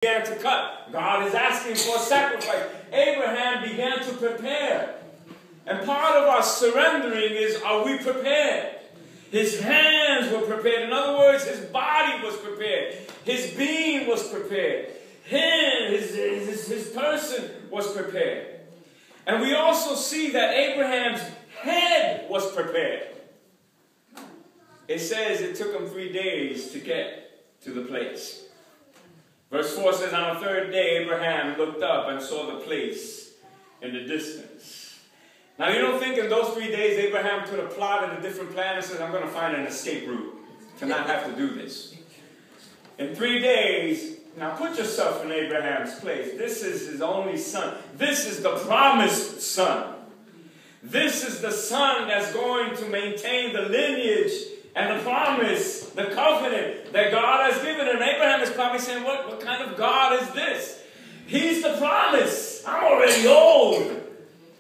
began to cut. God is asking for a sacrifice. Abraham began to prepare. And part of our surrendering is, are we prepared? His hands were prepared. In other words, his body was prepared. His being was prepared. His person was prepared. And we also see that Abraham's head was prepared. It says it took him 3 days to get to the place. Verse 4 says, on the third day, Abraham looked up and saw the place in the distance. Now, you don't think in those 3 days Abraham could have plotted a different plan and said, I'm going to find an escape route to not have to do this. In 3 days, now put yourself in Abraham's place. This is his only son. This is the promised son. This is the son that's going to maintain the lineage and the promise, the covenant that God has given. And Abraham is probably saying, what kind of God is this? He's the promise. I'm already old.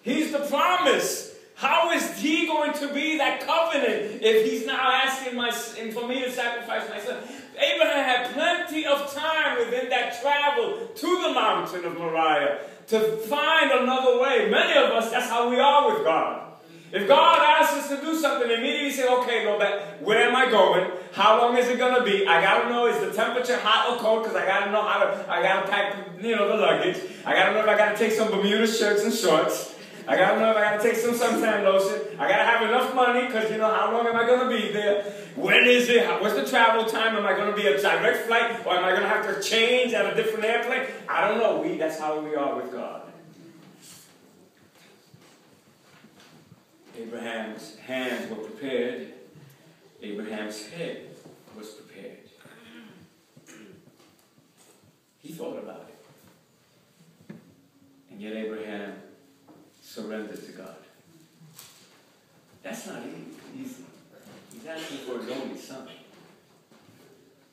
He's the promise. How is he going to be that covenant if he's now asking for me to sacrifice my son? Abraham had plenty of time within that travel to the mountain of Moriah to find another way. Many of us, that's how we are with God. If God asks us to do something, immediately say, okay, go back. Where am I going? How long is it going to be? I got to know, is the temperature hot or cold? Because I got to know I got to pack, the luggage. I got to know if I got to take some Bermuda shirts and shorts. I got to know if I got to take some suntan lotion. I got to have enough money because, how long am I going to be there? When is it? What's the travel time? Am I going to be a direct flight? Or am I going to have to change at a different airplane? I don't know. That's how we are with God. Abraham's hands were prepared. Abraham's head was prepared. He thought about it. And yet Abraham surrendered to God. That's not easy. He's asking for his only son.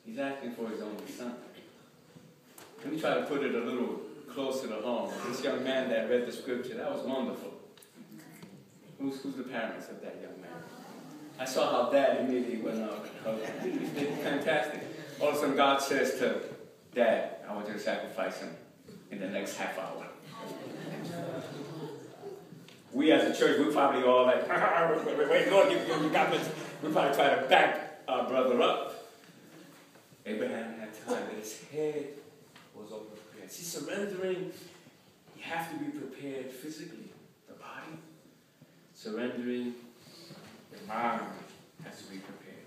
He's asking for his only son. Let me try to put it a little closer to home. This young man that read the scripture, that was wonderful. Who's the parents of that young man? I saw how Dad immediately went up. Fantastic. All of a sudden God says to Dad, I want you to sacrifice him in the next half hour. We as a church, we probably all like, wait, Lord, you got this. We probably try to back our brother up. Abraham had time, but his head was over prepared. See, surrendering, you have to be prepared physically, the body. Surrendering, the mind has to be prepared.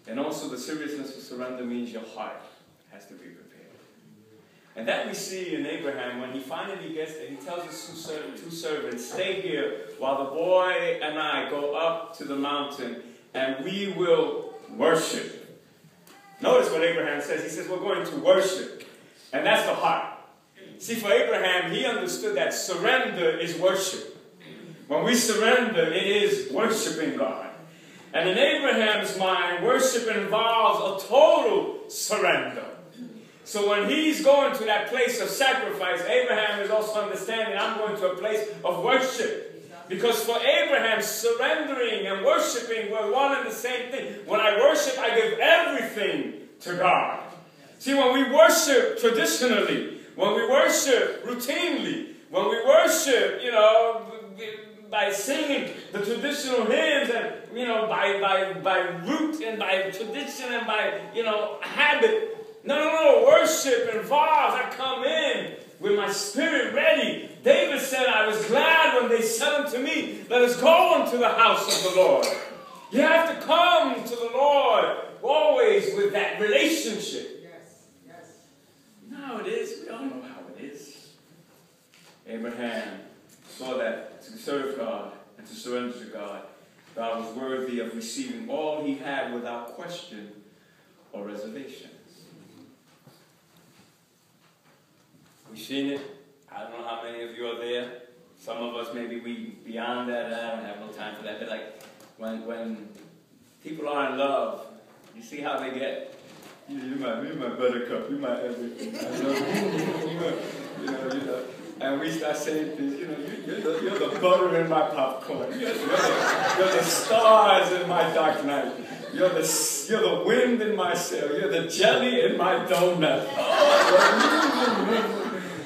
And also the seriousness of surrender means your heart has to be prepared. And that we see in Abraham, when he finally gets there, he tells his two servants, stay here while the boy and I go up to the mountain and we will worship. Notice what Abraham says. He says, we're going to worship. And that's the heart. See, for Abraham, he understood that surrender is worship. When we surrender, it is worshiping God. And in Abraham's mind, worship involves a total surrender. So when he's going to that place of sacrifice, Abraham is also understanding, I'm going to a place of worship. Because for Abraham, surrendering and worshiping were one and the same thing. When I worship, I give everything to God. See, when we worship traditionally, when we worship routinely, when we worship, by singing the traditional hymns and, by root and by tradition and by, habit. No. Worship involves, I come in with my spirit ready. David said, I was glad when they said unto me, let us go into the house of the Lord. You have to come to the Lord always with that relationship. Yes. You know how it is? We all know how it is. Abraham saw that to serve God and to surrender to God, God was worthy of receiving all he had without question or reservation. We've seen it. I don't know how many of you are there. Some of us, maybe we beyond that. I don't have no time for that. But like when people are in love, you see how they get. You're my buttercup. You're my everything. I love you. And we start saying things, you're the butter in my popcorn. You're the stars in my dark night. You're the wind in my sail. You're the jelly in my donut. Oh,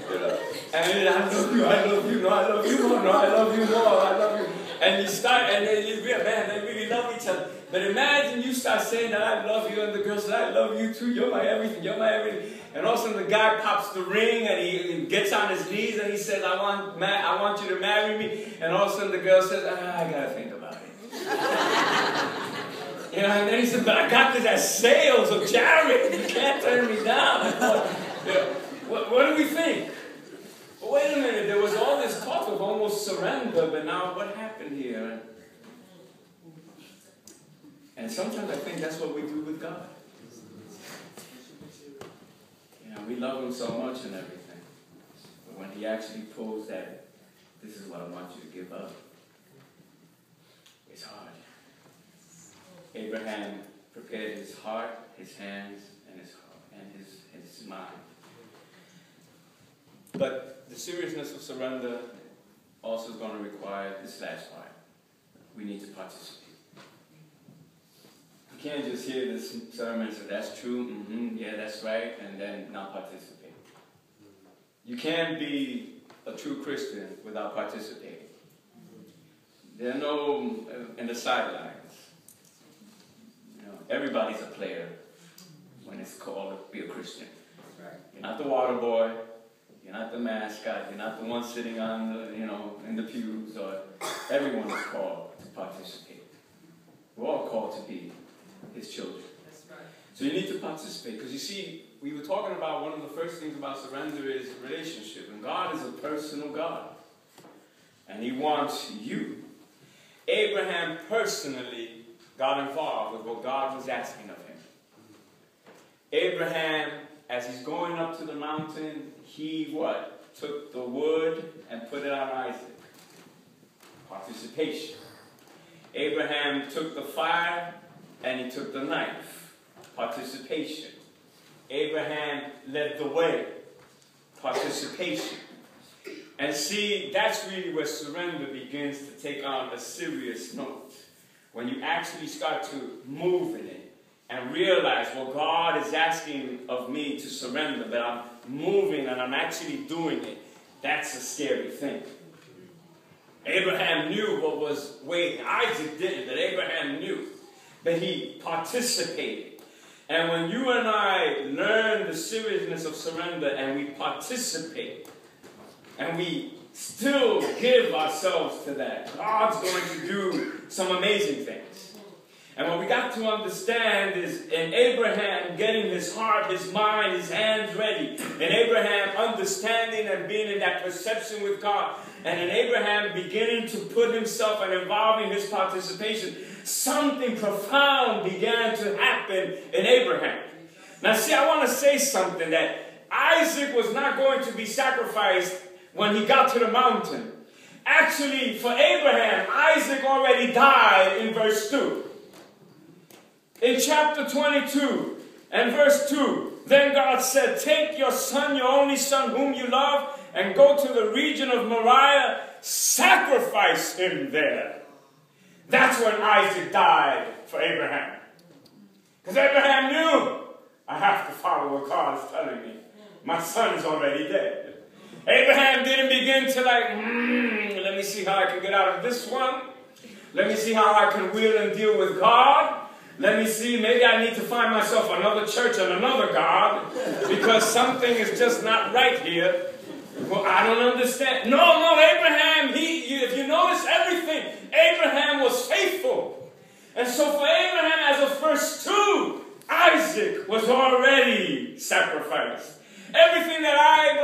you know, and I love you. I love you. No, I love you more. No, I love you more. I love you. And you start, and then you realize, man, they really love each other. But imagine you start saying that I love you, and the girl says, I love you too. You're my everything. You're my everything. And all of a sudden the guy pops the ring, and he gets on his knees, and he says, I want you to marry me. And all of a sudden the girl says, I gotta think about it. You know, and then he said, but I got this as sails of chariot. You can't turn me down. I thought, you know, what do we think? Well, wait a minute. There was all this talk of almost surrender, but now what happened here? And sometimes I think that's what we do with God. You know, we love Him so much and everything. But when He actually pulls that, this is what I want you to give up, it's hard. Abraham prepared his heart, his hands, and his mind. But the seriousness of surrender also is going to require this last part. We need to participate. You can't just hear this sermon and say, that's true, yeah, that's right, and then not participate. You can't be a true Christian without participating. There are no in the sidelines. Everybody's a player when it's called to be a Christian. Right. You're not the water boy. You're not the mascot. You're not the one sitting on the, in the pews. Or everyone is called to participate. We're all called to be His children. That's right. So you need to participate. Because you see, we were talking about one of the first things about surrender is relationship. And God is a personal God. And He wants you. Abraham personally got involved with what God was asking of him. Abraham, as he's going up to the mountain, he what? Took the wood and put it on Isaac. Participation. Abraham took the fire and he took the knife. Participation. Abraham led the way. Participation. And see, that's really where surrender begins to take on a serious note. When you actually start to move in it and realize what God is asking of me to surrender, that I'm moving and I'm actually doing it, that's a scary thing. Abraham knew what was waiting. Isaac didn't, but Abraham knew. But he participated. And when you and I learn the seriousness of surrender and we participate, and we still give ourselves to that, God's going to do some amazing things. And what we got to understand is in Abraham getting his heart, his mind, his hands ready, in Abraham understanding and being in that perception with God, and in Abraham beginning to put himself and involving his participation, something profound began to happen in Abraham. Now see, I want to say something, that Isaac was not going to be sacrificed when he got to the mountain. Actually, for Abraham, Isaac already died in verse 2. In chapter 22 and verse 2, then God said, take your son, your only son whom you love, and go to the region of Moriah, sacrifice him there. That's when Isaac died for Abraham. Because Abraham knew, I have to follow what God is telling me. My son is already dead. Abraham didn't begin to let me see how I can get out of this one. Let me see how I can wheel and deal with God. Let me see, maybe I need to find myself another church and another God, because something is just not right here. Well, I don't understand. No, Abraham, if you notice everything, Abraham was faithful. And so for Abraham, as of verse 2, Isaac was already sacrificed. Everything that Abraham